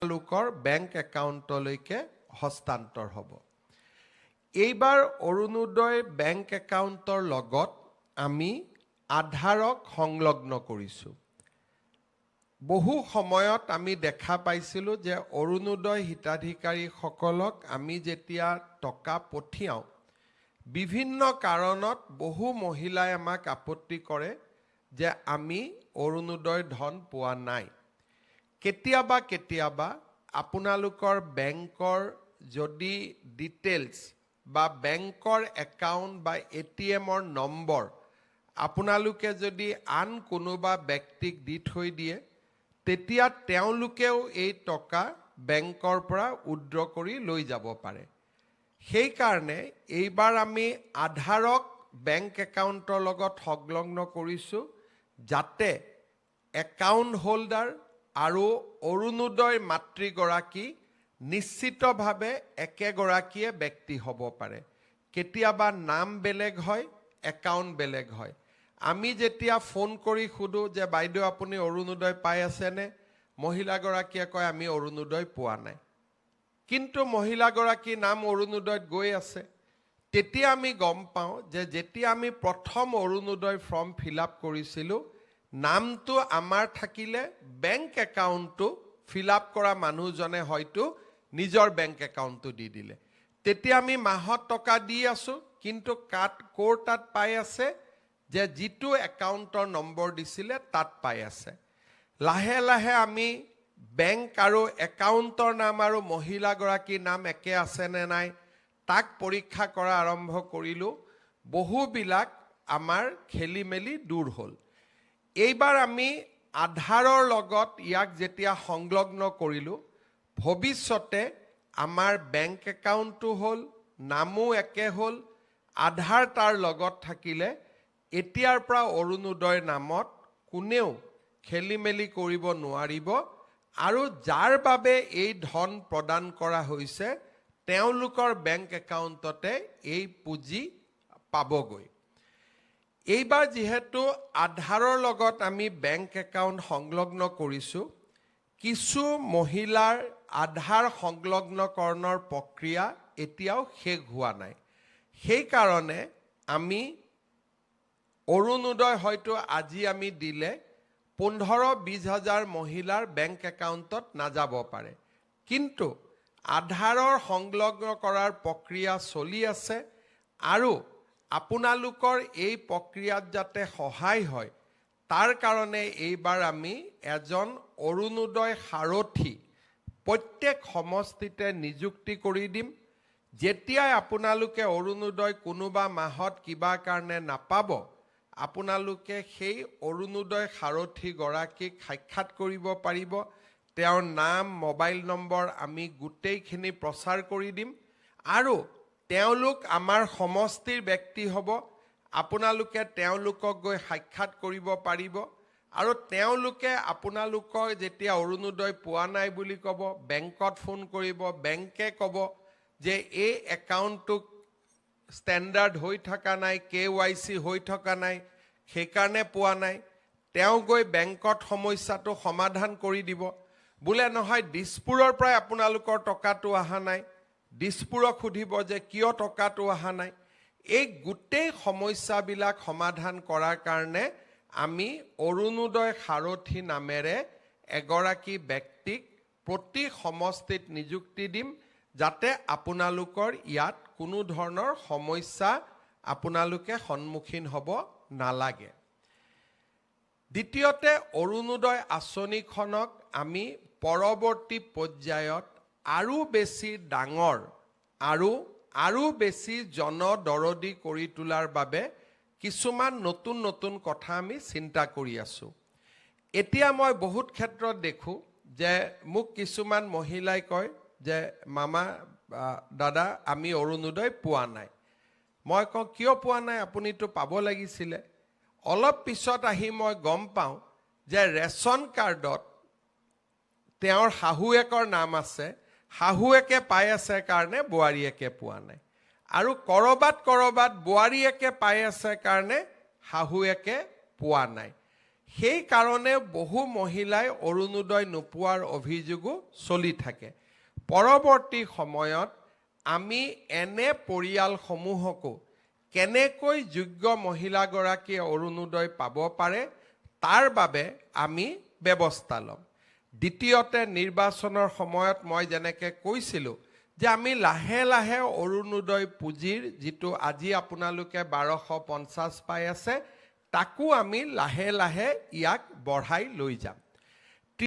লোকৰ বেংক একাউণ্টলৈকে হস্তান্তৰ হ'ব। এইবাৰ অৰুণোদয় বেংক একাউণ্টৰ লগত আমি আধাৰক সংলগ্ন কৰিছোঁ। বহু সময়ত আমি দেখা পাইছিলোঁ যে অৰুণোদয় হিতাধিকাৰীসকলক আমি যেতিয়া টকা পঠিয়াওঁ, বিভিন্ন কাৰণত বহু মহিলাই আমাক আপত্তি কৰে যে আমি অৰুণোদয় ধন পোৱা নাই। কেতিয়াবা আপোনালোকৰ বেংকৰ যদি ডিটেইলছ বা বেংকৰ একাউণ্ট বা ATMৰ নম্বৰ আপোনালোকে যদি আন কোনোবা ব্যক্তিক দি থৈ দিয়ে, তেতিয়া তেওঁলোকেও এই টকা বেংকৰ পৰা উইথড্ৰ কৰি লৈ যাব পাৰে। সেইকাৰণে এইবাৰ আমি আধাৰক বেংক একাউণ্টৰ লগত সংলগ্ন কৰিছোঁ, যাতে একাউণ্ট হোল্ডাৰ আৰু অৰুণোদয় মাতৃগৰাকী নিশ্চিতভাৱে একেগৰাকীয়ে ব্যক্তি হ'ব পাৰে। কেতিয়াবা নাম বেলেগ হয়, একাউণ্ট বেলেগ হয়। আমি যেতিয়া ফোন কৰি সোধোঁ যে বাইদেউ আপুনি অৰুণোদয় পাই আছেনে, মহিলাগৰাকীয়ে কয় আমি অৰুণোদয় পোৱা নাই, কিন্তু মহিলাগৰাকীৰ নাম অৰুণোদয়ত গৈ আছে। তেতিয়া আমি গম পাওঁ যে যেতিয়া আমি প্ৰথম অৰুণোদয় ফৰ্ম ফিল আপ কৰিছিলোঁ, নামটো আমাৰ থাকিলে বেংক একাউণ্টটো ফিল আপ কৰা মানুহজনে হয়তো নিজৰ বেংক একাউণ্টটো দি দিলে। তেতিয়া আমি মাহত টকা দি আছোঁ, কিন্তু ক'ৰ তাত পাই আছে যে যিটো একাউণ্টৰ নম্বৰ দিছিলে তাত পাই আছে। লাহে লাহে আমি বেংক আৰু একাউণ্টৰ নাম আৰু মহিলাগৰাকীৰ নাম একে আছেনে নাই তাক পৰীক্ষা কৰা আৰম্ভ কৰিলোঁ। বহুবিলাক আমাৰ খেলি মেলি দূৰ হ'ল। এইবাৰ আমি আধাৰৰ লগত ইয়াক যেতিয়া সংলগ্ন কৰিলোঁ, ভৱিষ্যতে আমাৰ বেংক একাউণ্টটো হ'ল, নামো একে হ'ল, আধাৰ তাৰ লগত থাকিলে এতিয়াৰ পৰা অৰুণোদয় নামত কোনেও খেলি মেলি কৰিব নোৱাৰিব, আৰু যাৰ বাবে এই ধন প্ৰদান কৰা হৈছে তেওঁলোকৰ বেংক একাউণ্টতে এই পুঁজি পাবগৈ। এইবাৰ যিহেতু আধাৰৰ লগত আমি বেংক একাউণ্ট সংলগ্ন কৰিছোঁ, কিছু মহিলাৰ আধাৰ সংলগ্নকৰণৰ প্ৰক্ৰিয়া এতিয়াও শেষ হোৱা নাই। সেইকাৰণে আমি অৰুণোদয় হয়তো আজি আমি দিলে 15-20 হাজাৰ মহিলাৰ বেংক একাউণ্টত নাযাব পাৰে, কিন্তু আধাৰৰ সংলগ্ন কৰাৰ প্ৰক্ৰিয়া চলি আছে, আৰু আপোনালোকৰ এই প্ৰক্ৰিয়াত যাতে সহায় হয় তাৰ কাৰণে এইবাৰ আমি এজন অৰুণোদয় সাৰথী প্ৰত্যেক সমষ্টিতে নিযুক্তি কৰি দিম। যেতিয়াই আপোনালোকে অৰুণোদয় কোনোবা মাহত কিবা কাৰণে নাপাব, আপোনালোকে সেই অৰুণোদয় সাৰথীগৰাকীক সাক্ষাৎ কৰিব পাৰিব। তেওঁৰ নাম, মোবাইল নম্বৰ আমি গোটেইখিনি প্ৰচাৰ কৰি দিম, আৰু তেওঁলোক আমাৰ সমষ্টিৰ ব্যক্তি হ'ব। আপোনালোকে তেওঁলোকক গৈ সাক্ষাৎ কৰিব পাৰিব, আৰু তেওঁলোকে আপোনালোকৰ যেতিয়া অৰুণোদয় পোৱা নাই বুলি ক'ব, বেংকত ফোন কৰিব, বেংকে ক'ব যে এই একাউণ্টটো ষ্টেণ্ডাৰ্ড হৈ থকা নাই, KYC হৈ থকা নাই, সেইকাৰণে পোৱা নাই। তেওঁ গৈ বেংকত সমস্যাটো সমাধান কৰি দিব। বোলে নহয় দিছপুৰৰ পৰাই আপোনালোকৰ টকাটো অহা নাই, দিছপুৰক সুধিব যে কিয় টকাটো অহা নাই। এই গোটেই সমস্যাবিলাক সমাধান কৰাৰ কাৰণে আমি অৰুণোদয় সাৰথী নামেৰে এগৰাকী ব্যক্তিক প্ৰতি সমষ্টিত নিযুক্তি দিম, যাতে আপোনালোকৰ ইয়াত কোনো ধৰণৰ সমস্যা আপোনালোকে সন্মুখীন হ'ব নালাগে। দ্বিতীয়তে, অৰুণোদয় আঁচনিখনক আমি পৰৱৰ্তী পৰ্যায়ত আৰু বেছি ডাঙৰ আৰু বেছি জনদৰদী কৰি তোলাৰ বাবে কিছুমান নতুন নতুন কথা আমি চিন্তা কৰি আছোঁ। এতিয়া মই বহুত ক্ষেত্ৰত দেখোঁ যে মোক কিছুমান মহিলাই কয় যে মামা, দাদা আমি অৰুণোদয় পোৱা নাই। মই কওঁ কিয় পোৱা নাই, আপুনিতো পাব লাগিছিলে। অলপ পিছত আহি মই গম পাওঁ যে ৰেচন কাৰ্ডত তেওঁৰ শাহুৱেকৰ নাম আছে, শাহুৱেকে পাই আছে কাৰণে বোৱাৰীয়েকে পোৱা নাই, আৰু কৰবাত বোৱাৰীয়েকে পাই আছে কাৰণে শাহুৱেকে পোৱা নাই। সেই কাৰণে বহু মহিলাই অৰুণোদয় নোপোৱাৰ অভিযোগো চলি থাকে পৰৱৰ্তী সময়ত আমি এনে পৰিয়ালসমূহকো কেনেকৈ যোগ্য মহিলাগৰাকীয়ে অৰুণোদয় পাব পাৰে তাৰ বাবে আমি ব্যৱস্থা ল'ম দ্বিতীয়তে নিৰ্বাচনৰ সময়ত মই যেনেকৈ কৈছিলোঁ যে আমি লাহে লাহে অৰুণোদয় পুঁজিৰ যিটো আজি আপোনালোকে 1250 পাই আছে তাকো আমি লাহে লাহে ইয়াক বঢ়াই লৈ যাম